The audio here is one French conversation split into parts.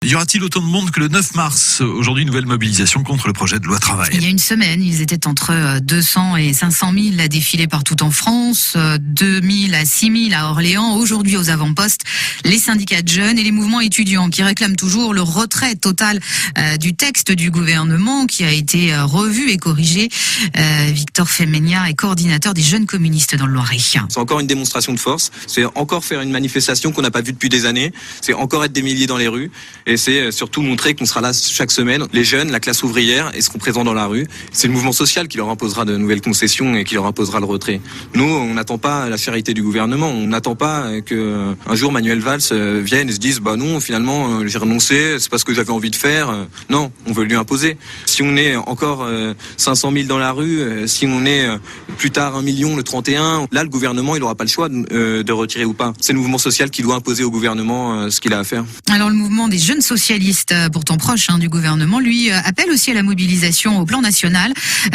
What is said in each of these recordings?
Y aura-t-il autant de monde que le 9 mars? Aujourd'hui, nouvelle mobilisation contre le projet de loi travail. Il y a une semaine, ils étaient entre 200 et 500 000 à défiler partout en France, 2 000 à 6 000 à Orléans. Aujourd'hui, aux avant-postes, les syndicats de jeunes et les mouvements étudiants qui réclament toujours le retrait total du texte du gouvernement qui a été revu et corrigé. Victor Femenia est coordinateur des jeunes communistes dans le Loiret. C'est encore une démonstration de force, c'est encore faire une manifestation qu'on n'a pas vue depuis des années, c'est encore être des milliers dans les rues et c'est surtout montrer qu'on sera là chaque semaine. Les jeunes, la classe ouvrière, et seront présents dans la rue. C'est le mouvement social qui leur imposera de nouvelles concessions et qui leur imposera le retrait. Nous, on n'attend pas la charité du gouvernement, on n'attend pas que un jour Manuel Valls vienne et se dise bah non, finalement j'ai renoncé, c'est pas ce que j'avais envie de faire. Non, on veut lui imposer. Si on est encore 500 000 dans la rue, si on est plus tard 1 million le 31, là le gouvernement il n'aura pas le choix de retirer ou pas. C'est le mouvement social qui doit imposer au gouvernement ce qu'il a à faire. Alors le mouvement des jeunes socialistes, pourtant proche du gouvernement, lui appelle aussi à la mobilisation au plan national,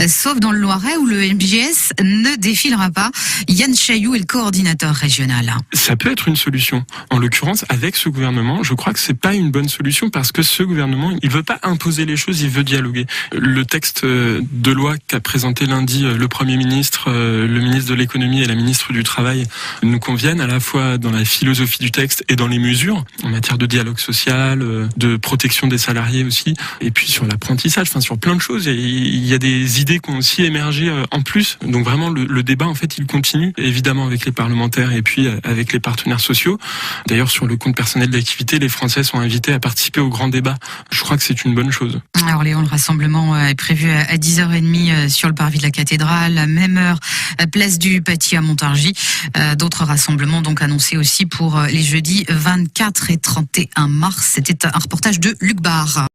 sauf dans le Loiret où le MJS ne défilera pas. Yann Chailloux est le coordinateur régional. Ça peut être une solution. En l'occurrence, avec ce gouvernement, je crois que c'est pas une bonne solution parce que ce gouvernement, il veut pas imposer les choses, il veut dialoguer. Le texte de loi qu'a présenté lundi le Premier ministre, le ministre de l'économie et la ministre du Travail nous conviennent à la fois dans la philosophie du texte et dans les mesures en matière de dialogue social, de protection des salariés aussi, et puis sur l'apprentissage, enfin sur plein de choses. Et il y a des idées qui ont aussi émergé en plus. Donc vraiment le débat en fait il continue, évidemment avec les parlementaires et puis avec les partenaires sociaux. D'ailleurs sur le compte personnel d'activité, les Français sont invités à participer au grand débat. Je crois que c'est une bonne chose. Alors Léon, le rassemblement est prévu à 10h30 sur le parvis de la cathédrale, à même heure, place du Paty à Montargis. D'autres rassemblements donc annoncés aussi pour les jeudis 24 et 31 mars. C'était un reportage de Luc Barre.